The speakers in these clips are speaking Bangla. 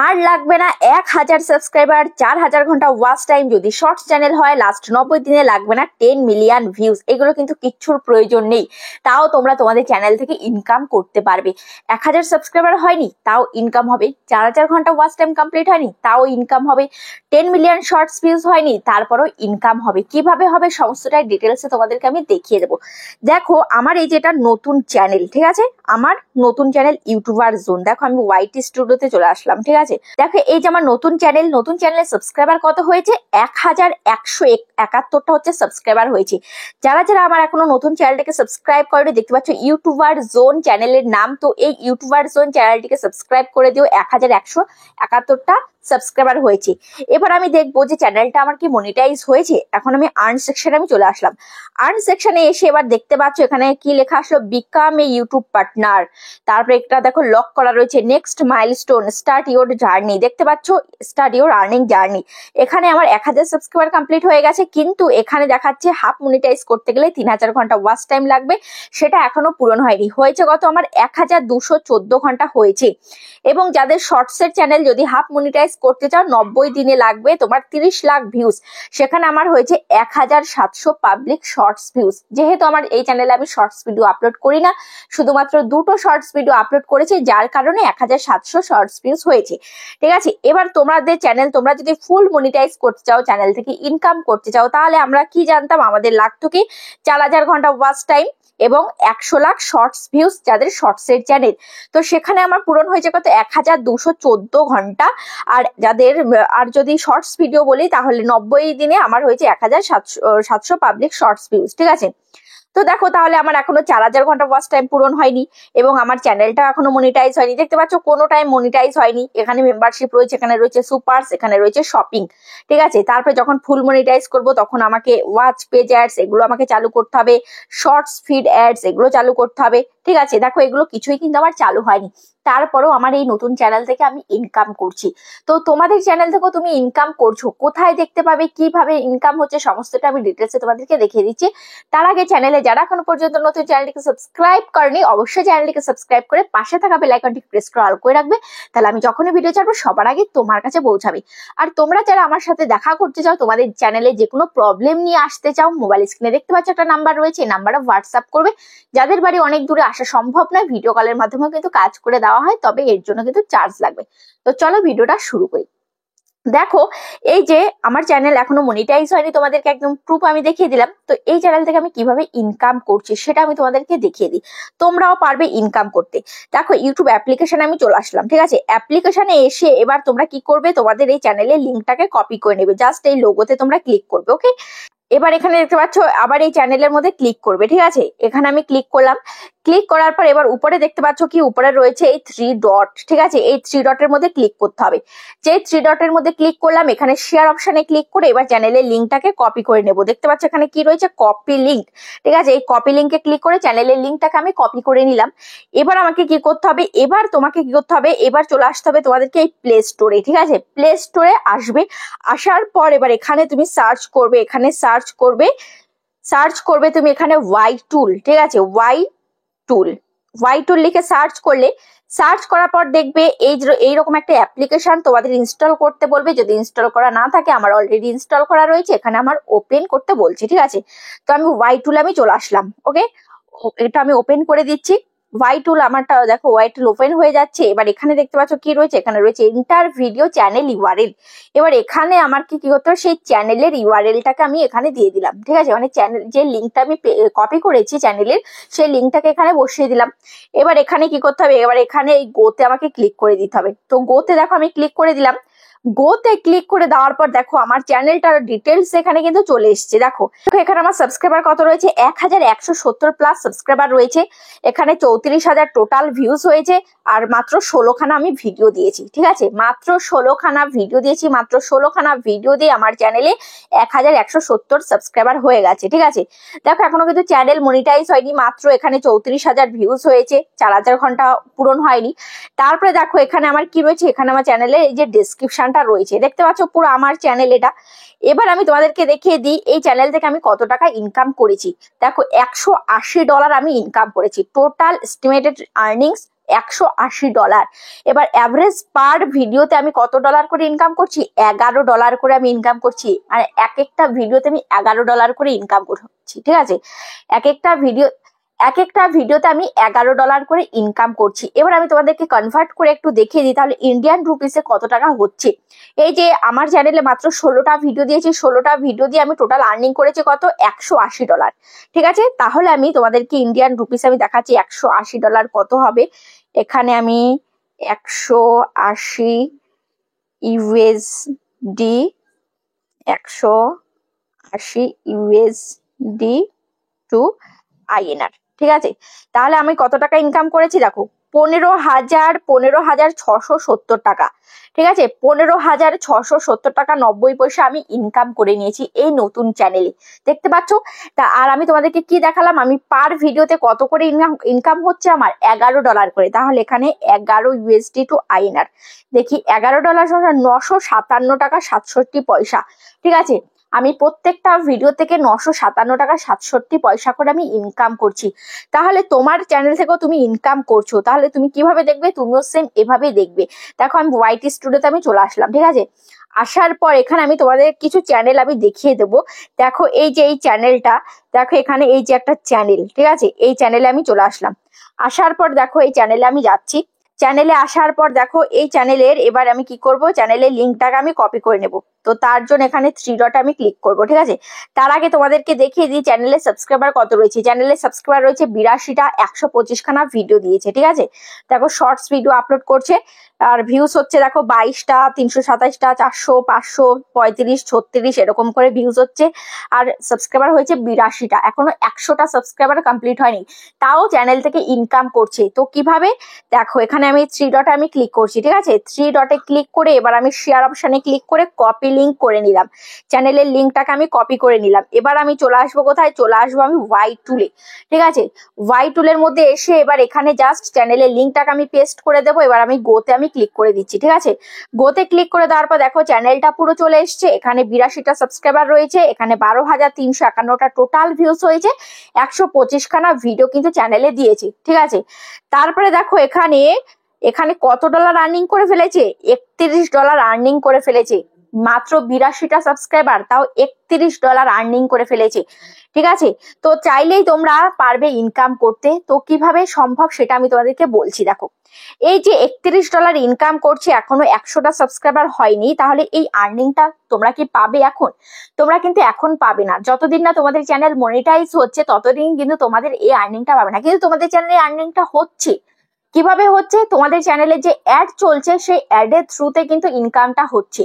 আর লাগবে না 1000 সাবস্ক্রাইবার, 4000 ঘন্টা ওয়াচ টাইম, যদি শর্টস চ্যানেল হয় লাস্ট 90 দিনে লাগবে না 10 মিলিয়ন ভিউজ। এগুলো কিন্তু কিচ্ছুর প্রয়োজন নেই, তাও তোমরা তোমাদের চ্যানেল থেকে ইনকাম করতে পারবে। 1000 সাবস্ক্রাইবার হয়নি তাও ইনকাম হবে, 4000 ঘন্টা ওয়াচ টাইম কমপ্লিট হয়নি তাও ইনকাম হবে, 10 মিলিয়ন শর্টস ভিউজ হয়নি তারপরও ইনকাম হবে। কিভাবে হবে সমস্তটাই ডিটেলসে তোমাদেরকে আমি দেখিয়ে দেবো। দেখো আমার এই যেটা নতুন চ্যানেল, ঠিক আছে, আমার নতুন চ্যানেল ইউটিউবার জোন। দেখো আমি ওয়াইটি স্টুডিওতে চলে আসলাম, ঠিক আছে। দেখো এই যে আমার নতুন চ্যানেলের সাবস্ক্রাইবার কত হয়েছে, 1171টা হচ্ছে সাবস্ক্রাইবার হয়েছে। যারা যারা আমার এখনো নতুন চ্যানেলটাকে সাবস্ক্রাইব করেনি, দেখতে পাচ্ছ ইউটিউবার জোন চ্যানেলের নাম, তো এই ইউটিউবার জোন চ্যানেলটিকে সাবস্ক্রাইব করে দিও। 1171টা সাবস্ক্রাইবার হয়েছে। এবার আমি দেখবো যে চ্যানেলটা আমার কি মনিটাইজ হয়েছে। এখন আমি আর্ন সেকশনে আমি চলে আসলাম। আর্ন সেকশনে এসে এবার দেখতে পাচ্ছ এখানে কি লেখা আসলো, বিকাম এ ইউটিউব পার্টনার। তারপরে একটা দেখো লক করা রয়েছে, next milestone, start your journey. দেখতে পাচ্ছ স্টার্ট ইউর আর্নিং জার্নি। এখানে আমার 1000 সাবস্ক্রাইবার কমপ্লিট হয়ে গেছে, কিন্তু এখানে দেখাচ্ছে হাফ মনিটাইজ করতে গেলে 3000 ঘন্টা ওয়াচ টাইম লাগবে, সেটা এখনো পূরণ হয়নি। হয়েছে কত, আমার 1214 ঘন্টা হয়েছে। এবং যাদের শর্টসের চ্যানেল যদি হাফ মনিটাইজ করতে চাও 90 দিনে লাগবে তোমার 30 লাখ ভিউজ, সেখানে আমার হয়েছে 1700 পাবলিক শর্টস ভিউজ। যেহেতু আমার এই চ্যানেলে আমি শর্টস ভিডিও আপলোড করি না, শুধুমাত্র দুটো শর্টস ভিডিও আপলোড করেছি, যার কারণে 1700 শর্টস ভিউজ হয়েছে, ঠিক আছে। এবার তোমাদের চ্যানেল তোমরা যদি ফুল মনিটাইজ করতে চাও, চ্যানেল থেকে ইনকাম করতে চাও, তাহলে আমরা কি জানতাম, আমাদের লাগতো কি 4000 ঘন্টা ওয়াচ টাইম এবং 100 লাখ শর্টস ভিউজ যাদের শর্টসের চ্যানেল। তো সেখানে আমার পূরণ হয়েছে কত, 1214 ঘন্টা। আর যদি শর্টস ভিডিও বলি তাহলে 90 দিনে আমার হয়েছে 1700 পাবলিক শর্টস ভিউজ, ঠিক আছে। তো দেখো তাহলে আমার এখনো 4000 ঘন্টা ওয়াচ টাইম পূরণ হয়নি এবং আমার চ্যানেলটা এখনো মনিটাইজ হয়নি। দেখতে পাচ্ছ কোনো টাইম মনিটাইজ হয়নি। এখানে মেম্বারশিপ রয়েছে, এখানে রয়েছে সুপারস, এখানে রয়েছে শপিং, ঠিক আছে। তারপরে যখন ফুল মনিটাইজ করব তখন আমাকে ওয়াচ পেজ অ্যাডস এগুলো আমাকে চালু করতে হবে, শর্টস ফিড অ্যাডস এগুলো চালু করতে হবে, ঠিক আছে। দেখো এগুলো কিছুই কিন্তু আমার চালু হয়নি, তারপরও আমার এই নতুন চ্যানেল থেকে আমি ইনকাম করছি। তো তোমাদের চ্যানেল থেকেও তুমি ইনকাম করছো, কোথায় দেখতে পাবে, কিভাবে ইনকাম হচ্ছে, সমস্তটা আমি ডিটেলসে তোমাদেরকে দেখিয়ে দিচ্ছি। তার আগে চ্যানেলে যারা এখনো পর্যন্ত নতুন চ্যানেলটিকে সাবস্ক্রাইব করেনি, অবশ্যই চ্যানেলটিকে সাবস্ক্রাইব করে পাশে থাকা বেল আইকনটি প্রেস করে অল করে রাখবে, তাহলে আমি যখনই ভিডিও ছাড়বো সবার আগে তোমার কাছে পৌঁছাবে। আর তোমরা যারা আমার সাথে দেখা করতে চাও, তোমাদের চ্যানেলে যে কোনো প্রবলেম নিয়ে আসতে চাও, মোবাইল স্ক্রিনে দেখতে পাচ্ছ একটা নাম্বার রয়েছে, এই নাম্বারে হোয়াটসঅ্যাপ করবে। যাদের বাড়ি অনেক দূরে আসা সম্ভব নয়, ভিডিও কলের মাধ্যমে কিন্তু কাজ করে দেওয়া হয়, তবে এর জন্য কিন্তু চার্জ লাগবে। তো চলো ভিডিওটা শুরু করি। দেখো এই যে আমার চ্যানেল এখনো মনিটাইজ হয়নি, তোমাদেরকে একদম প্রুফ আমি দেখিয়ে দিলাম। তো এই চ্যানেল থেকে আমি কিভাবে ইনকাম করছি সেটা আমি তোমাদেরকে দেখিয়ে দিই, তোমরাও পারবে ইনকাম করতে। দেখো ইউটিউব অ্যাপ্লিকেশনে আমি চলে আসলাম, ঠিক আছে। অ্যাপ্লিকেশনে এসে এবার তোমরা কি করবে, তোমাদের এই চ্যানেলের লিঙ্কটাকে কপি করে নেবে, জাস্ট এই লোগোতে তোমরা ক্লিক করবে, ওকে। এবার এখানে দেখতে পাচ্ছ আবার এই চ্যানেলের মধ্যে ক্লিক করবে, ঠিক আছে। এখানে আমি ক্লিক করলাম। ক্লিক করার পর এবার উপরে দেখতে পাচ্ছ কি, উপরে রয়েছে এই 3 ডট, ঠিক আছে। এই 3 ডটের মধ্যে ক্লিক করতে হবে। যে 3 ডটের মধ্যে ক্লিক করলাম, এখানে শেয়ার অপশনে ক্লিক করে এবার চ্যানেলের লিঙ্কটাকে কপি করে নেব। দেখতে পাচ্ছ এখানে কি রয়েছে, কপি লিঙ্ক, ঠিক আছে। এই কপি লিঙ্কে ক্লিক করে চ্যানেলের লিঙ্কটাকে আমি কপি করে নিলাম। এবার আমাকে কি করতে হবে, এবার তোমাকে কি করতে হবে, এবার চলে আসতে হবে তোমাদেরকে এই প্লে স্টোরে, ঠিক আছে। প্লে স্টোরে আসবে, আসার পর এবার এখানে তুমি সার্চ করবে, এখানে সার্চ করবে তুমি এখানে ওয়াই টুল, ঠিক আছে। ওয়াই টুল লিখে সার্চ করলে, সার্চ করার পর দেখবে এইরকম একটা অ্যাপ্লিকেশন তোমাদের ইনস্টল করতে বলবে। যদি ইনস্টল করা না থাকে, আমার অলরেডি ইনস্টল করা রয়েছে, এখানে আমার ওপেন করতে বলছে, ঠিক আছে। তো আমি ওয়াই টুল আমি চলে আসলাম, ওকে। এটা আমি ওপেন করে দিচ্ছি। ওয়াই টুল আমারটা দেখো, ওয়াই টুল ওপেন হয়ে যাচ্ছে। এবার এখানে দেখতে পাচ্ছ কি রয়েছে, এখানে রয়েছে এন্টার ভিডিও চ্যানেল ইউআরএল। এবার এখানে আমার কি করতে হবে, সেই চ্যানেলের ইউআরএলটাকে আমি এখানে দিয়ে দিলাম, ঠিক আছে। মানে চ্যানেল যে লিঙ্কটা আমি কপি করেছি চ্যানেলের, সেই লিঙ্কটাকে এখানে বসিয়ে দিলাম। এবার এখানে কি করতে হবে, এবার এখানে এই গোতে আমাকে ক্লিক করে দিতে হবে। তো গোতে দেখো আমি ক্লিক করে দিলাম। গোতে ক্লিক করে দেওয়ার পর দেখো আমার চ্যানেলটার ডিটেলস এখানে কিন্তু চলে এসছে। দেখো এখানে আমার সাবস্ক্রাইবার কত রয়েছে, 1170 প্লাস সাবস্ক্রাইবার রয়েছে। এখানে 34,000 টোটাল ভিউজ হয়েছে। আর মাত্র 16 খানা আমি ভিডিও দিয়েছি, ঠিক আছে। মাত্র 16 খানা ভিডিও দিয়েছি, মাত্র 16 খানা ভিডিও দিয়ে আমার চ্যানেলে 1170 সাবস্ক্রাইবার হয়ে গেছে, ঠিক আছে। দেখো এখনো কিন্তু চ্যানেল মনিটাইজ হয়নি, মাত্র এখানে 34,000 ভিউজ হয়েছে, 4000 ঘন্টা পূরণ হয়নি। তারপরে দেখো এখানে আমার কি রয়েছে, এখানে আমার চ্যানেলে এই যে ডেসক্রিপশনটা রয়েছে, দেখতে পাচ্ছ পুরো আমার চ্যানেল এটা। এবার আমি তোমাদেরকে দেখিয়ে দিই এই চ্যানেল থেকে আমি কত টাকা ইনকাম করেছি। দেখো $180 আমি ইনকাম করেছি, টোটাল এস্টিমেটেড আর্নিংস $180। এবার অ্যাভারেজ পার ভিডিওতে আমি কত ডলার করে ইনকাম করছি? $11 করে আমি ইনকাম করছি। মানে এক একটা ভিডিওতে আমি $11 করে ইনকাম করছি, ঠিক আছে? এক একটা ভিডিওতে আমি $11 করে ইনকাম করছি। এবার আমি তোমাদেরকে কনভার্ট করে একটু দেখিয়ে দিই তাহলে ইন্ডিয়ান রুপিসে কত টাকা হচ্ছে। এই যে আমার চ্যানেলে মাত্র 16টা ভিডিও দিয়েছি, 16টা ভিডিও দিয়ে আমি টোটাল আর্নিং করেছি কত? $180। ঠিক আছে, তাহলে আমি তোমাদেরকে ইন্ডিয়ান রুপিস আমি দেখাচ্ছি $180 কত হবে। এখানে আমি 180 ইউএসডি 180 ইউএসডি টু INR, ঠিক আছে? তাহলে আমি কত টাকা ইনকাম করেছি দেখো, 15,670 টাকা। ঠিক আছে, 15,670 টাকা 90 পয়সা আমি ইনকাম করে নিয়েছি এই নতুন চ্যানেলে, দেখতে পাচ্ছ? তা আর আমি তোমাদেরকে কি দেখালাম, আমি পার ভিডিওতে কত করে ইনকাম হচ্ছে আমার? $11 করে। তাহলে এখানে 11 ইউএসডি টু INR, দেখি $11 957 টাকা 67 পয়সা। ঠিক আছে, আমি প্রত্যেকটা ভিডিও থেকে 957 টাকা 67 পয়সা করে আমি ইনকাম করছি। তাহলে তোমার চ্যানেল থেকেও তুমি ইনকাম করছো, তাহলে তুমি কিভাবে দেখবে? তুমিও সেম এভাবে দেখবে। দেখো আমি ওয়াইটি স্টুডিওতে আমি চলে আসলাম, ঠিক আছে? আসার পর এখানে আমি তোমাদের কিছু চ্যানেল আমি দেখিয়ে দেবো। দেখো এই যে এই চ্যানেলটা, দেখো এখানে এই যে একটা চ্যানেল, ঠিক আছে? এই চ্যানেলে আমি চলে আসলাম। আসার পর দেখো এই চ্যানেলে আমি যাচ্ছি। চ্যানেলে আসার পর দেখো এই চ্যানেলের এবার আমি কি করব, চ্যানেলের লিঙ্কটাকে আমি কপি করে নেব। তো তার জন্য এখানে 3 ডট আমি ক্লিক করব, ঠিক আছে? তার আগে তোমাদেরকে দেখিয়ে দিই চ্যানেলে সাবস্ক্রাইবার কত রয়েছে। চ্যানেলে সাবস্ক্রাইবার রয়েছে 82টা, 125খানা ভিডিও দিয়েছে, ঠিক আছে? দেখো শর্টস ভিডিও আপলোড করছে, আর ভিউজ হচ্ছে দেখো 22টা, 327টা, 400, 500, 35, 36 এরকম করে ভিউজ হচ্ছে। আর সাবস্ক্রাইবার হয়েছে 82টা, এখনো 100টা সাবস্ক্রাইবার কমপ্লিট হয়নি, তাও চ্যানেল থেকে ইনকাম করছে। তো কিভাবে? দেখো এখানে আমি 3 ডটে আমি ক্লিক করছি, ঠিক আছে? 3 ডটে ক্লিক করে এবার আমি শেয়ার অপশনে ক্লিক করে কপি লিঙ্ক করে নিলাম, চ্যানেলের লিঙ্কটাকে আমি কপি করে নিলাম। এবার আমি চলে আসবো কোথায়? চলে আসবো আমি ওয়াই টুলে, ঠিক আছে? ওয়াই টুলের মধ্যে এসে এবার এখানে জাস্ট চ্যানেলের লিঙ্কটাকে আমি পেস্ট করে দেবো। এবার আমি গোতে আমি ক্লিক করে দিচ্ছি, ঠিক আছে? গোতে ক্লিক করে দেওয়ার পর দেখো চ্যানেলটা পুরো চলে এসছে। এখানে 82টা সাবস্ক্রাইবার রয়েছে, এখানে 12,351টা টোটাল ভিউজ হয়েছে, 125খানা ভিডিও কিন্তু চ্যানেলে দিয়েছি, ঠিক আছে? তারপরে দেখো এখানে কত ডলার আর্নিং করে ফেলেছে? $31 আর্নিং করে ফেলেছে। মাত্র 82টা সাবস্ক্রাইবার, তাও $31 আর্নিং করে ফেলেছে, ঠিক আছে? তো চাইলেই তোমরা পারবে ইনকাম করতে। তো কিভাবে সম্ভব সেটা আমি তোমাদেরকে বলছি। দেখো এই যে $31 ইনকাম করছে, এখনো 100টা সাবস্ক্রাইবার হয়নি, তাহলে এই আর্নিংটা তোমরা কি পাবে এখন? তোমরা কিন্তু এখন পাবে না। যতদিন না তোমাদের চ্যানেল মনিটাইজ হচ্ছে ততদিন কিন্তু তোমাদের এই আর্নিংটা পাবে না। কিন্তু তোমাদের চ্যানেলে আর্নিংটা হচ্ছে। কিভাবে হচ্ছে? তোমাদের চ্যানেলে যে অ্যাড চলছে সেই অ্যাডের থ্রুতে কিন্তু ইনকামটা হচ্ছে।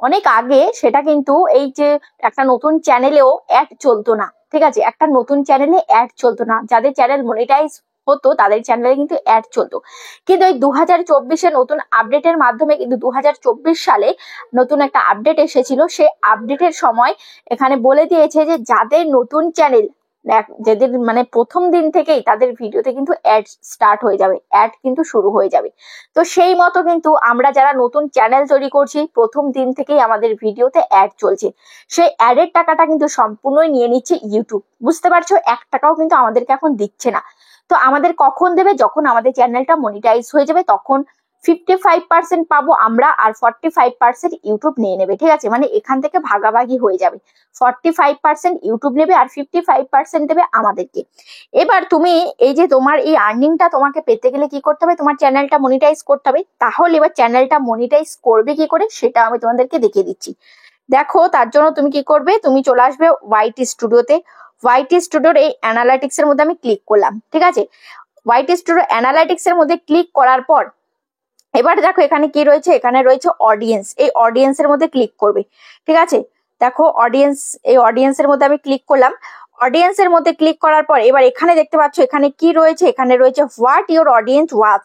অনেক আগে সেটা কিন্তু এই যে একটা নতুন চ্যানেলেও অ্যাড চলতো না, ঠিক আছে? একটা নতুন চ্যানেলে অ্যাড চলতো না, যাদের চ্যানেল মনিটাইজ হতো তাদের চ্যানেলে কিন্তু অ্যাড চলতো। কিন্তু এই 2024-এ নতুন আপডেটের মাধ্যমে কিন্তু 2024 সালে নতুন একটা আপডেট এসেছিল। সেই আপডেটের সময় এখানে বলে দিয়েছে যে যাদের নতুন চ্যানেল, যাদের মানে প্রথম দিন থেকেই তাদের ভিডিওতে কিন্তু অ্যাড স্টার্ট হয়ে যাবে, অ্যাড কিন্তু শুরু হয়ে যাবে। তো সেই মতো কিন্তু আমরা যারা নতুন চ্যানেল তৈরি করছি প্রথম দিন থেকেই আমাদের ভিডিওতে অ্যাড চলছে। সেই অ্যাডের টাকাটা কিন্তু সম্পূর্ণই নিয়ে নিচ্ছে ইউটিউব, বুঝতে পারছো? 1 টাকাও কিন্তু আমাদেরকে এখন দিচ্ছে না। তো আমাদের কখন দেবে? যখন আমাদের চ্যানেলটা মনিটাইজ হয়ে যাবে তখন 55% পাবো আমরা, আর 45% ইউটিউব নিয়ে নেবে, ঠিক আছে? মানে এখান থেকে ভাগাভাগি হয়ে যাবে। 45% ইউটিউব নেবে আর 55% দেবে আমাদেরকে। এবার তুমি এই যে তোমার এই আর্নিংটা তোমাকে পেতে গেলে কি করতে হবে? তোমার চ্যানেলটা মনিটাইজ করতে হবে। তাহলে এবার চ্যানেলটা মনিটাইজ করবে কি করে সেটা আমি তোমাদেরকে দেখিয়ে দিচ্ছি। দেখো তার জন্য তুমি কি করবে? তুমি চলে আসবে ওয়াইটি স্টুডিওতে। ওয়াইটি স্টুডিওর এই অ্যানালাইটিক্স এর মধ্যে আমি ক্লিক করলাম, ঠিক আছে? ওয়াইটি স্টুডিও অ্যানালাইটিক্স এর মধ্যে ক্লিক করার পর এবার দেখো এখানে কি রয়েছে? এখানে রয়েছে অডিয়েন্স। এই অডিয়েন্স এর মধ্যে ক্লিক করবে, ঠিক আছে? দেখো অডিয়েন্স, এই অডিয়েন্স এর মধ্যে আমি ক্লিক করলাম। অডিয়েন্স এর মধ্যে ক্লিক করার পর এবার এখানে দেখতে পাচ্ছ এখানে কি রয়েছে? এখানে রয়েছে হোয়াট ইউর অডিয়েন্স ওয়াচ,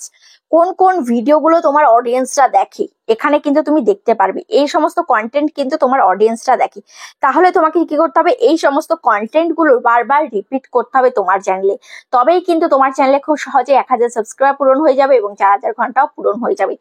কোন কোন ভিডিওগুলো তোমার অডিয়েন্সরা দেখে। এখানে কিন্তু তুমি দেখতে পারবে। এই সমস্ত কন্টেন্ট কিন্তু তোমার অডিয়েন্সরা দেখে। তাহলে তোমাকে কি করতে হবে, এই সমস্ত কন্টেন্ট গুলো বারবার রিপিট করতে হবে তোমার চ্যানেলে। তবেই কিন্তু তোমার চ্যানেলে খুব সহজে 1000 সাবস্ক্রাইবার পূরণ হয়ে যাবে এবং 4000 ঘন্টাও পূরণ হয়ে যাবে।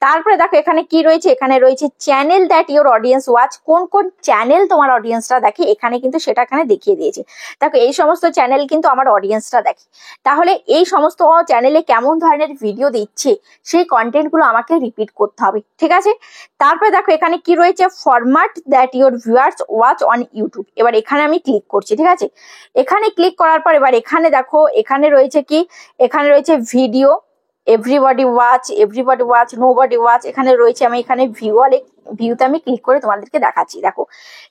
তারপরে দেখো এখানে কি রয়েছে, এখানে রয়েছে channel that your audience watch. কোন কোন চ্যানেল তোমার অডিয়েন্সরা দেখে এখানে কিন্তু সেটা এখানে দেখিয়ে দিয়েছে। দেখো এই সমস্ত চ্যানেল কিন্তু আমার অডিয়েন্সরা দেখে। তাহলে এই সমস্ত চ্যানেলে কেমন ধরনের ভিডিও দিচ্ছে সেই কন্টেন্ট গুলো আমাকে রিপিট করতে হবে, ঠিক আছে। তারপরে দেখো এখানে কি রয়েছে, format that your viewers watch on YouTube. এবার এখানে আমি ক্লিক করছি, ঠিক আছে। এখানে ক্লিক করার পর এবার এখানে দেখো এখানে রয়েছে কি, এখানে রয়েছে video, everybody watch, nobody watch. এখানে রয়েছে, আমি এখানে ভিউতে আমি ক্লিক করে তোমাদেরকে দেখাচ্ছি। দেখো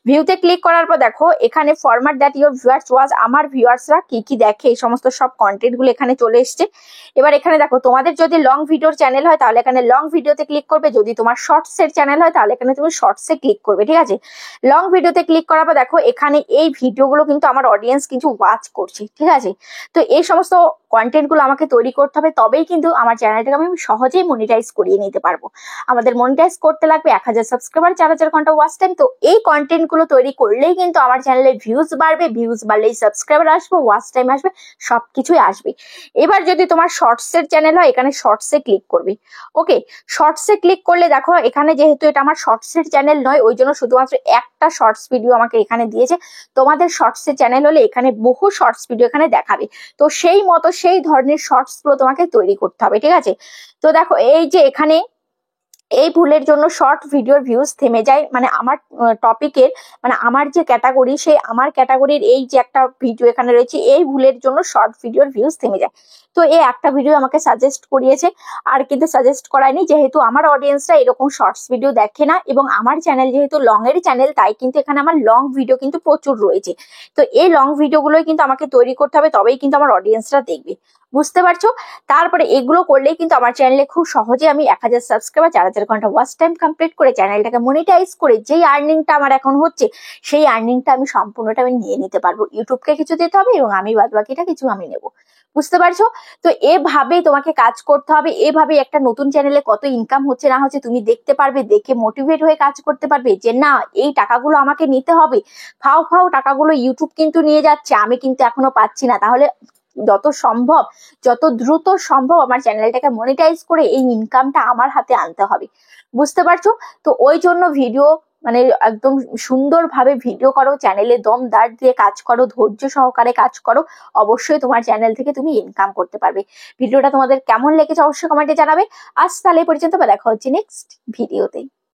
ভিউতে ক্লিক করার পর দেখো এখানে format that your viewers watch, আমার ভিউয়ার্সরা কি কি দেখে এই সমস্ত সব কন্টেন্ট গুলো এখানে চলে এসছে। এবার এখানে দেখো তোমাদের যদি লং ভিডিওর চ্যানেল হয় তাহলে এখানে লং ভিডিওতে ক্লিক করবে, যদি তোমার শর্টস এর চ্যানেল হয় তাহলে এখানে তুমি শর্টসে ক্লিক করবে, ঠিক আছে। লং ভিডিওতে ক্লিক করার পর দেখো এখানে এই ভিডিওগুলো কিন্তু আমার অডিয়েন্স কিন্তু ওয়াচ করছে, ঠিক আছে। তো এই সমস্ত কন্টেন্ট গুলো আমাকে তৈরি করতে হবে, তবেই কিন্তু আমার চ্যানেলটাকে আমি সহজেই মনিটাইজ করিয়ে নিতে পারবো। আমাদের মনিটাইজ করতে লাগবে 1000 সাবস্ক্রাইবার, 4000 ঘন্টা ওয়াচ টাইম। তো এই কন্টেন্ট গুলো তৈরি করলেই কিন্তু আমার চ্যানেলে ভিউজ বাড়বে, ভিউজ বাড়লেই সাবস্ক্রাইবার আসবে, ওয়াচ টাইম আসবে, সবকিছুই আসবে। এবার যদি তোমার শর্টস এর চ্যানেল হয় এখানে শর্টসে ক্লিক করবে। ওকে, শর্টসে ক্লিক করলে দেখো এখানে যেহেতু এটা আমার শর্টস এর চ্যানেল নয়, ওই জন্য শুধুমাত্র একটা শর্টস ভিডিও আমাকে এখানে দিয়েছে। তোমাদের শর্টস এর চ্যানেল হলে এখানে বহু শর্টস ভিডিও এখানে দেখাবে। তো সেই মতো সেই ধরনের শর্টস গুলো তোমাকে তৈরি করতে হবে, ঠিক আছে। তো দেখো এই যে এখানে এই ভুলের জন্য শর্ট ভিডিওর ভিউজ থেমে যায়, মানে আমার টপিকের, মানে আমার যে ক্যাটাগরি, সেই আমার ক্যাটাগরির এই যে একটা ভিডিও এখানে রয়েছে, এই ভুলের জন্য শর্ট ভিডিওর ভিউজ থেমে যায়। তো এই একটা ভিডিও আমাকে সাজেস্ট করিয়েছে, আর কিন্তু সাজেস্ট করায়নি, যেহেতু আমার অডিয়েন্সরা এরকম শর্টস ভিডিও দেখে না এবং আমার চ্যানেল যেহেতু লং এর চ্যানেল, তাই কিন্তু এখানে আমার লং ভিডিও কিন্তু প্রচুর রয়েছে। তো এই লং ভিডিওগুলোই কিন্তু আমাকে তৈরি করতে হবে, তবেই কিন্তু আমার অডিয়েন্সরা দেখবে, বুঝতে পারছো। তারপরে এগুলো করলেই কিন্তু আমার চ্যানেলে খুব সহজে আমি 1000 সাবস্ক্রাইবার, 4000 ঘন্টা ওয়াচ টাইম কমপ্লিট করে চ্যানেলটাকে মনিটাইজ করে যেই আর্নিংটা আমার এখন হচ্ছে সেই আর্নিংটা আমি সম্পূর্ণটা আমি নিয়ে নিতে পারবো। ইউটিউবকে কিছু দিতে হবে এবং আমি বাদ বাকিটা কিছু আমি নেবো, বুঝতে পারছো। তো এভাবেই তোমাকে কাজ করতে হবে, এভাবেই একটা নতুন চ্যানেলে কত ইনকাম হচ্ছে না হচ্ছে তুমি দেখতে পারবে, দেখে মোটিভেট হয়ে কাজ করতে পারবে যে না এই টাকাগুলো আমাকে নিতে হবে। ফাও ফাও টাকাগুলো ইউটিউব কিন্তু নিয়ে যাচ্ছে, আমি কিন্তু এখনো পাচ্ছি না। তাহলে যত সম্ভব, যত দ্রুত সম্ভব আমার চ্যানেলটাকে মনিটাইজ করে এই ইনকামটা আমার হাতে আনতে হবে, বুঝতে পারছো। তো ওই জন্য ভিডিও মানে একদম সুন্দরভাবে ভিডিও করো, চ্যানেলে দম দাঁড় দিয়ে কাজ করো, ধৈর্য সহকারে কাজ করো, অবশ্যই তোমার চ্যানেল থেকে তুমি ইনকাম করতে পারবে। ভিডিওটা তোমাদের কেমন লেগেছে অবশ্যই কমেন্টে জানাবে। আজ তাহলে এই পর্যন্ত, দেখা হচ্ছে নেক্সট ভিডিওতে।